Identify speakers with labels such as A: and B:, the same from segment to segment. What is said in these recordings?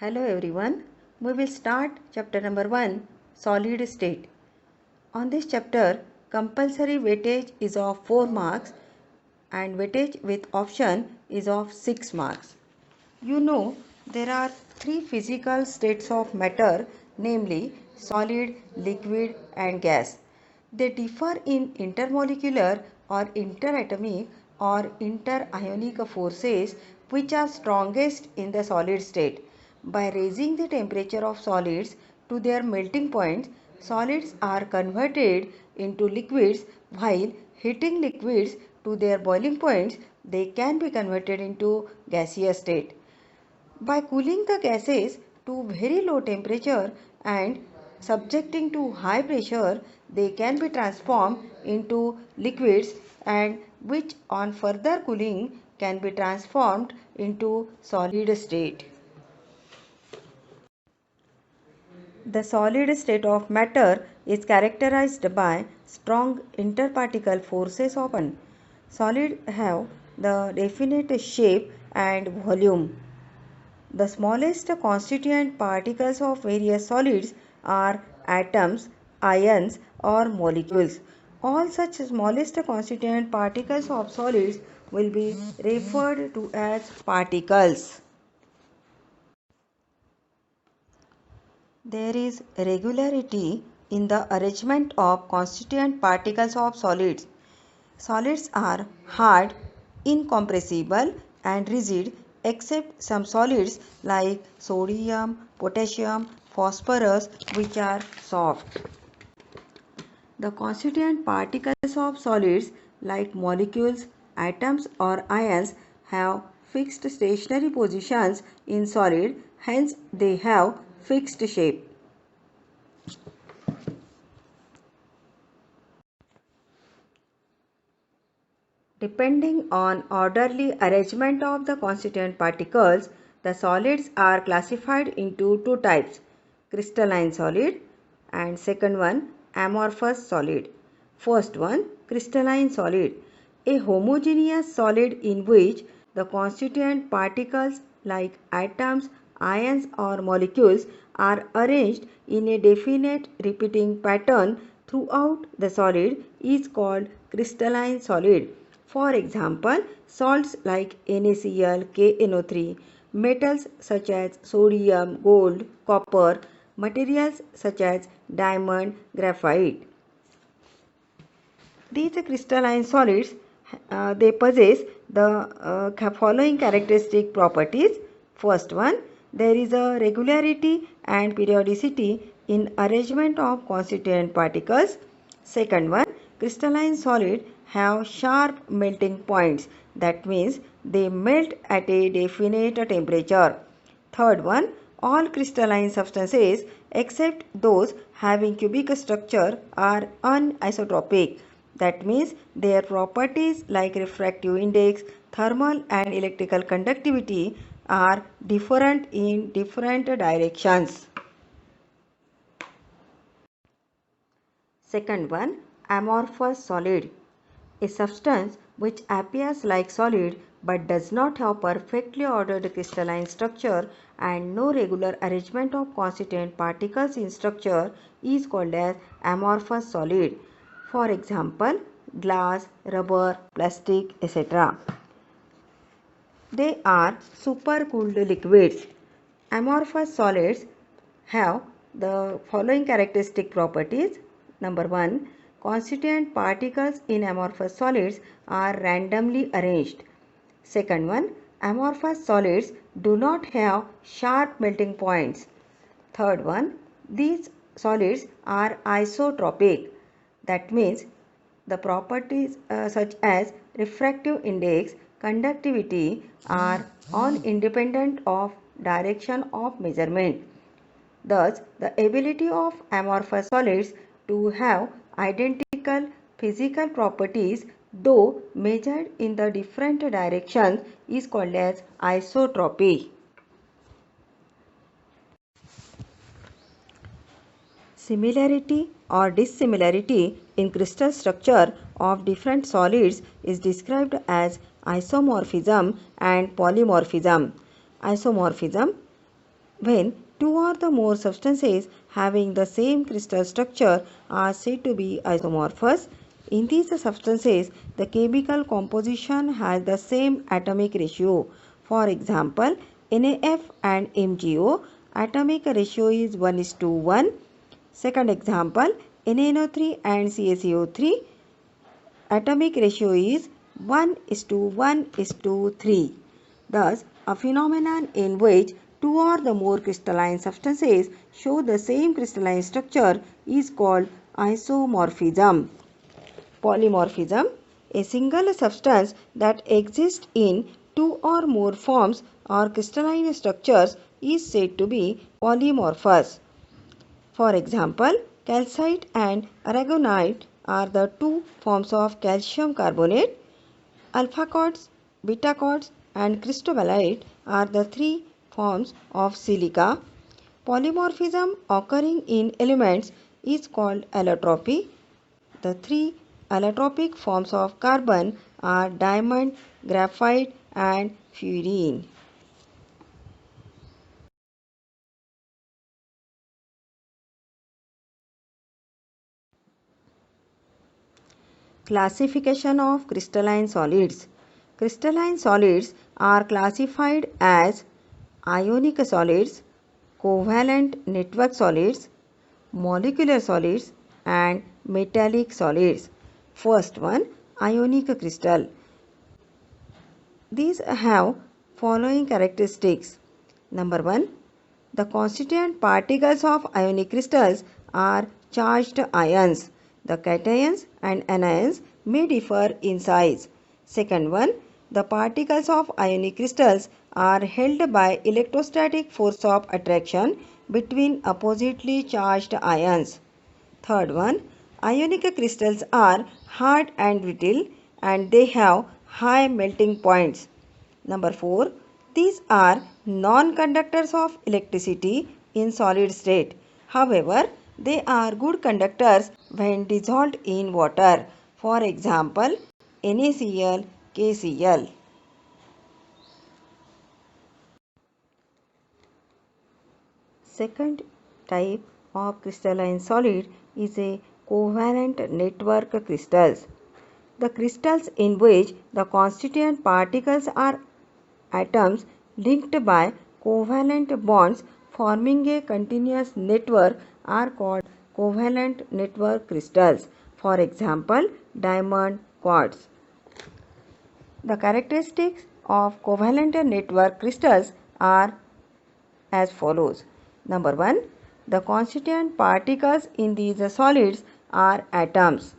A: Hello everyone. We will start chapter number 1, solid state. On this chapter, compulsory weightage is of 4 marks and weightage with option is of 6 marks. You know, there are 3 physical states of matter, namely solid, liquid and gas. They differ in intermolecular or interatomic or interionic forces which are strongest in the solid state. By raising the temperature of solids to their melting points, solids are converted into liquids, while heating liquids to their boiling points, they can be converted into gaseous state. By cooling the gases to very low temperature and subjecting to high pressure, they can be transformed into liquids, and which on further cooling can be transformed into solid state. The solid state of matter is characterized by strong interparticle forces of one. Solids have the definite shape and volume. The smallest constituent particles of various solids are atoms, ions or molecules. All such smallest constituent particles of solids will be referred to as particles. There is regularity in the arrangement of constituent particles of solids. Solids are hard, incompressible and rigid except some solids like sodium, potassium, phosphorus which are soft. The constituent particles of solids like molecules, atoms or ions have fixed stationary positions in solid, hence they have fixed shape. Depending on orderly arrangement of the constituent particles, the solids are classified into two types, crystalline solid and second one amorphous solid. First one, crystalline solid, a homogeneous solid in which the constituent particles like atoms, ions or molecules are arranged in a definite repeating pattern throughout the solid is called crystalline solid. For example, salts like NaCl, KNO3, metals such as sodium, gold, copper, materials such as diamond, graphite. These crystalline solids they possess the following characteristic properties. First one, there is a regularity and periodicity in arrangement of constituent particles. Second one, crystalline solids have sharp melting points, that means they melt at a definite temperature. Third one, all crystalline substances except those having cubic structure are anisotropic. That means their properties like refractive index, thermal and electrical conductivity are different in different directions. Second one, amorphous solid, a substance which appears like solid but does not have perfectly ordered crystalline structure and no regular arrangement of constituent particles in structure is called as amorphous solid. For example, glass, rubber, plastic, etc. They are supercooled liquids. Amorphous solids have the following characteristic properties. Number 1, constituent particles in amorphous solids are randomly arranged. Second one, amorphous solids do not have sharp melting points. Third one, these solids are isotropic. That means the properties such as refractive index, conductivity are all independent of direction of measurement. Thus, the ability of amorphous solids to have identical physical properties though measured in the different directions is called as isotropy. Similarity or dissimilarity in crystal structure of different solids is described as isomorphism and polymorphism. Isomorphism, when two or the more substances having the same crystal structure are said to be isomorphous. In these substances, the chemical composition has the same atomic ratio. For example, NaF and MgO atomic ratio is 1:1. Second example, NaNO3 and CaCO3 atomic ratio is 1:1:3. Thus, a phenomenon in which two or the more crystalline substances show the same crystalline structure is called isomorphism. Polymorphism. A single substance that exists in two or more forms or crystalline structures is said to be polymorphous. For example, calcite and aragonite are the two forms of calcium carbonate. Alpha quartz, beta quartz, and cristobalite are the three forms of silica. Polymorphism occurring in elements is called allotropy. The three allotropic forms of carbon are diamond, graphite, and fluorine. Classification of crystalline solids. Crystalline solids are classified as ionic solids, covalent network solids, molecular solids, and metallic solids. First one, ionic crystal. These have following characteristics. Number 1, the constituent particles of ionic crystals are charged ions. The cations and anions may differ in size. Second one, the particles of ionic crystals are held by electrostatic force of attraction between oppositely charged ions. Third one, ionic crystals are hard and brittle and they have high melting points. Number 4, these are non-conductors of electricity in solid state. However, they are good conductors when dissolved in water. For example, NaCl, KCl. Second type of crystalline solid is a covalent network crystals. The crystals in which the constituent particles are atoms linked by covalent bonds forming a continuous network are called covalent network crystals. For example, diamond, quartz. The characteristics of covalent network crystals are as follows. Number 1, the constituent particles in these solids are atoms.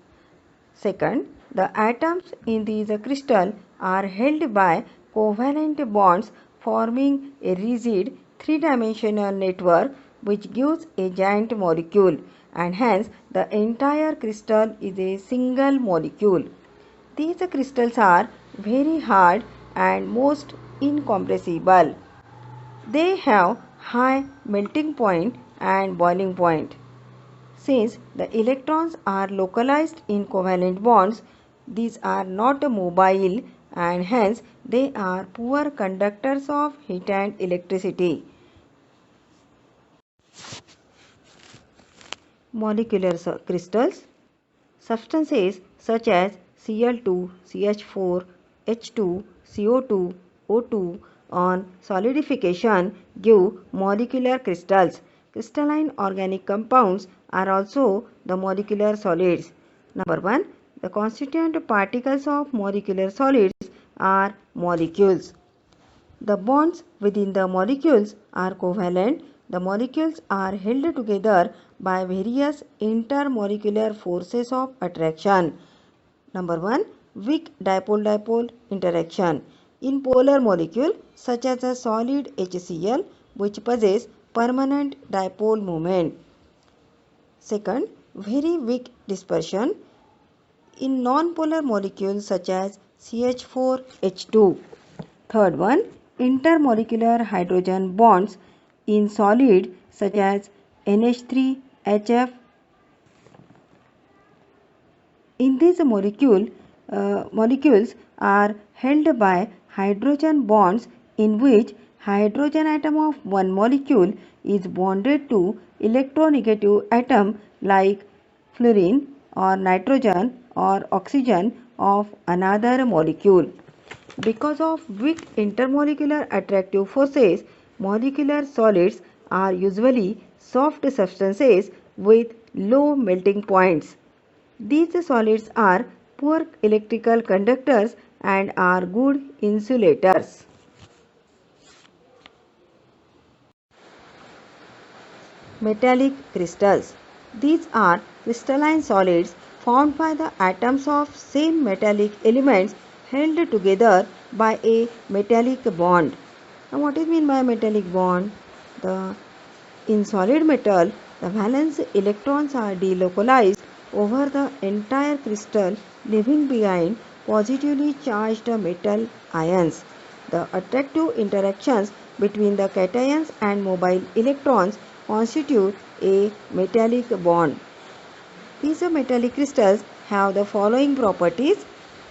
A: Second, the atoms in these crystal are held by covalent bonds forming a rigid three-dimensional network which gives a giant molecule, and hence the entire crystal is a single molecule. These crystals are very hard and most incompressible. They have high melting point and boiling point. Since the electrons are localized in covalent bonds, these are not mobile and hence they are poor conductors of heat and electricity. Molecular crystals. Substances such as Cl2, CH4, H2, CO2, O2 on solidification give molecular crystals. Crystalline organic compounds are also the molecular solids. Number 1, the constituent particles of molecular solids are molecules. The bonds within the molecules are covalent. The molecules are held together by various intermolecular forces of attraction. Number 1, weak dipole-dipole interaction. In polar molecule such as a solid HCl which possess permanent dipole moment. Second, very weak dispersion in non-polar molecules such as CH4H2. Third one, intermolecular hydrogen bonds in solid such as NH3HF. In these molecules are held by hydrogen bonds in which hydrogen atom of one molecule is bonded to electronegative atom like fluorine or nitrogen or oxygen of another molecule. Because of weak intermolecular attractive forces, molecular solids are usually soft substances with low melting points. These solids are poor electrical conductors and are good insulators. Metallic crystals. These are crystalline solids formed by the atoms of same metallic elements held together by a metallic bond. Now what is meant by metallic bond? In solid metal, the valence electrons are delocalized over the entire crystal, leaving behind positively charged metal ions. The attractive interactions between the cations and mobile electrons constitute a metallic bond. These metallic crystals have the following properties.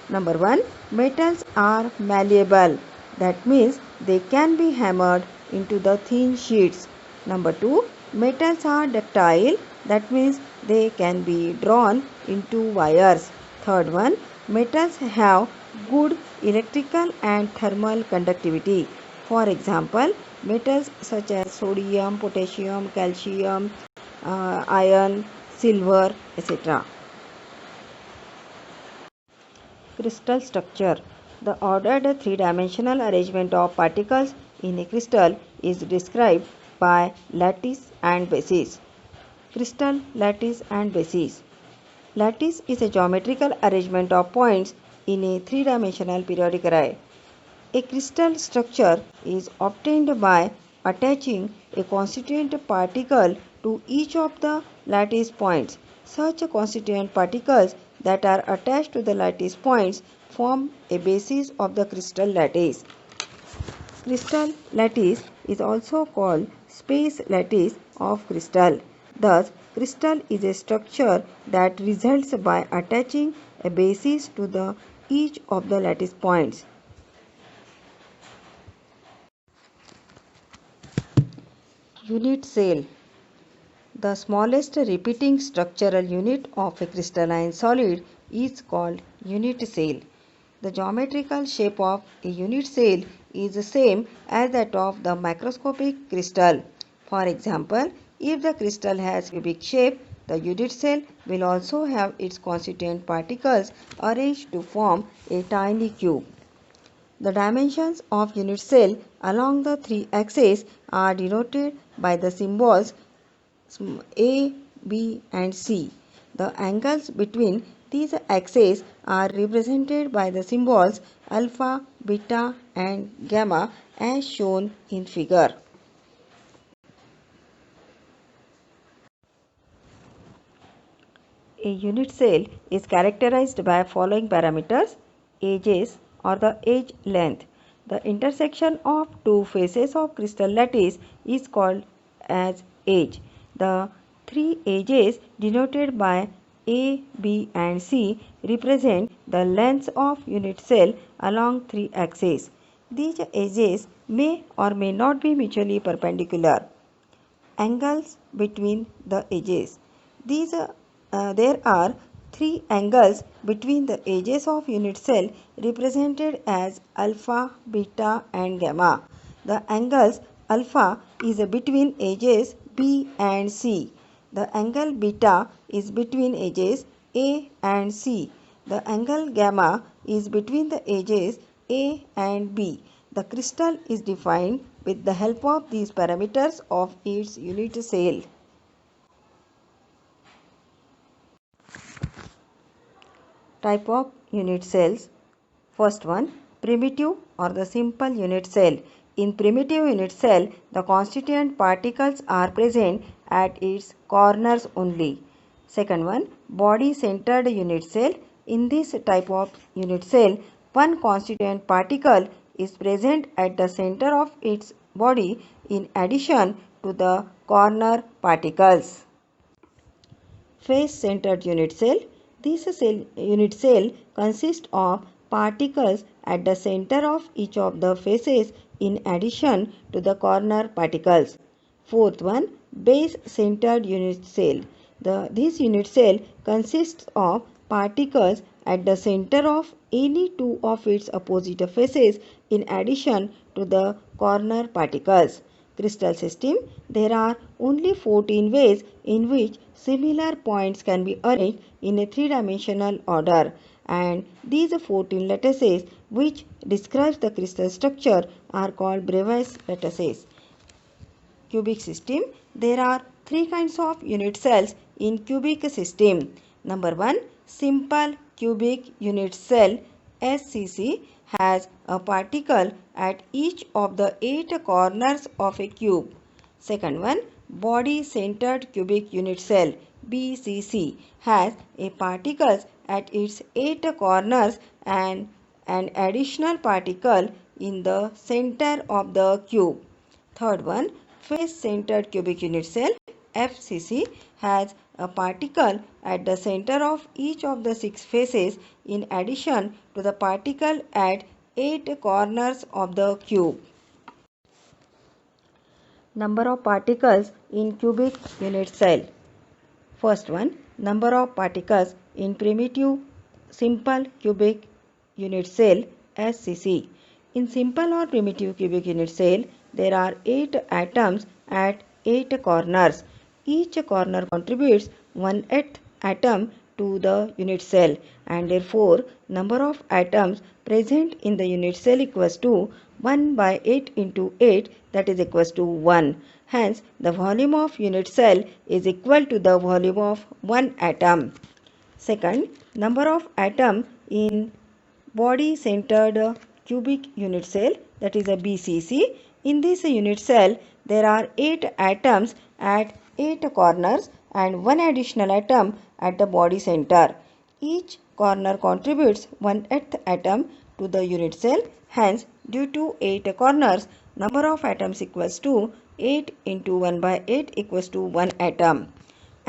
A: Number 1. Metals are malleable. That means they can be hammered into the thin sheets. Number 2. Metals are ductile. That means they can be drawn into wires. Third one. Metals have good electrical and thermal conductivity. For example, metals such as sodium, potassium, calcium, iron, silver, etc. Crystal structure. The ordered three-dimensional arrangement of particles in a crystal is described by lattice and basis. Crystal, lattice and basis. Lattice is a geometrical arrangement of points in a three-dimensional periodic array. A crystal structure is obtained by attaching a constituent particle to each of the lattice points. Such constituent particles that are attached to the lattice points form a basis of the crystal lattice. Crystal lattice is also called space lattice of crystal. Thus, crystal is a structure that results by attaching a basis to each of the lattice points. Unit cell. The smallest repeating structural unit of a crystalline solid is called unit cell. The geometrical shape of a unit cell is the same as that of the macroscopic crystal. For example, if the crystal has cubic shape, the unit cell will also have its constituent particles arranged to form a tiny cube. The dimensions of unit cell along the three axes are denoted by the symbols A, B and C. The angles between these axes are represented by the symbols alpha, beta and gamma as shown in figure. A unit cell is characterized by following parameters: edges or the edge length. The intersection of two faces of crystal lattice is called as edge. The three edges denoted by A, B and C represent the lengths of unit cell along three axes. These edges may or may not be mutually perpendicular. Angles between the edges. There are three angles between the edges of unit cell represented as alpha, beta and gamma. The angles alpha is between edges B and C. The angle beta is between edges A and C. The angle gamma is between the edges A and B. The crystal is defined with the help of these parameters of its unit cell. Type of unit cells. First one, primitive or the simple unit cell. In primitive unit cell, the constituent particles are present at its corners only. Second one, body-centered unit cell. In this type of unit cell, one constituent particle is present at the center of its body in addition to the corner particles. Face-centered unit cell. This unit cell consists of particles at the center of each of the faces in addition to the corner particles. Fourth one, base-centered unit cell. This unit cell consists of particles at the center of any two of its opposite faces in addition to the corner particles. Crystal system, there are only 14 ways in which similar points can be arranged in a three-dimensional order, and these 14 lattices which describes the crystal structure are called Bravais lattices. Cubic system, there are three kinds of unit cells in cubic system. Number 1, simple cubic unit cell SCC has a particle at each of the 8 corners of a cube. Second one, body centered cubic unit cell BCC has a particles at its 8 corners and an additional particle in the center of the cube. Third one, face centered cubic unit cell FCC has a particle at the center of each of the 6 faces in addition to the particle at 8 corners of the cube. Number of particles in cubic unit cell. First one, number of particles in primitive simple cubic unit cell SCC. In simple or primitive cubic unit cell, there are 8 atoms at 8 corners. Each corner contributes 1/8 atom to the unit cell, and therefore number of atoms present in the unit cell equals to 1/8 into 8, that is equals to 1. Hence, the volume of unit cell is equal to the volume of 1 atom. Second, number of atom in body centered cubic unit cell, that is a BCC. In this unit cell, there are 8 atoms at 8 corners and 1 additional atom at the body center. Each corner contributes 1/8 atom to the unit cell. Hence, due to 8 corners, number of atoms equals to 8 into 1/8 equals to 1 atom.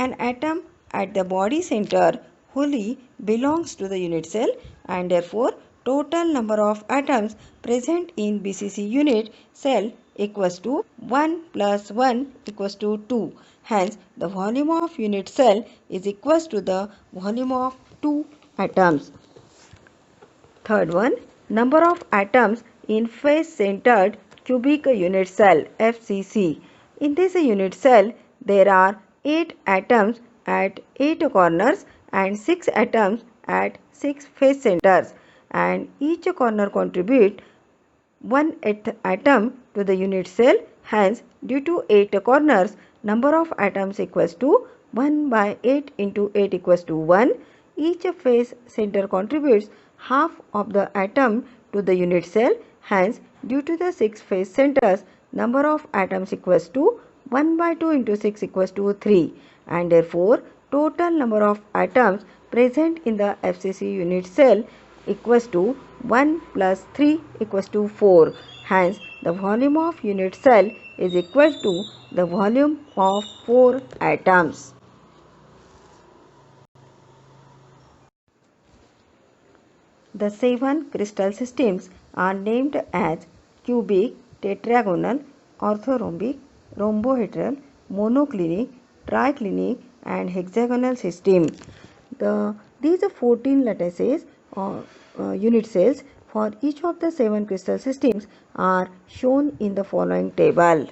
A: An atom at the body center wholly belongs to the unit cell, and therefore total number of atoms present in BCC unit cell equals to 1 plus 1 equals to 2. Hence, the volume of unit cell is equals to the volume of 2 atoms. Third one, number of atoms in face-centered cubic unit cell FCC. In this unit cell, there are 8 atoms at 8 corners and 6 atoms at 6 face centers, and each corner contribute 1/8 atom to the unit cell. Hence, due to 8 corners, number of atoms equals to 1/8 into 8 equals to 1. Each face center contributes half of the atom to the unit cell. Hence, due to the 6 face centers, number of atoms equals to 1/2 into 6 equals to 3, and therefore total number of atoms present in the FCC unit cell equals to 1 plus 3 equals to 4. Hence, the volume of unit cell is equal to the volume of 4 atoms. The 7 crystal systems are named as cubic, tetragonal, orthorhombic, rhombohedral, monoclinic, triclinic, and hexagonal system. These 14 lattices or unit cells for each of the 7 crystal systems are shown in the following table.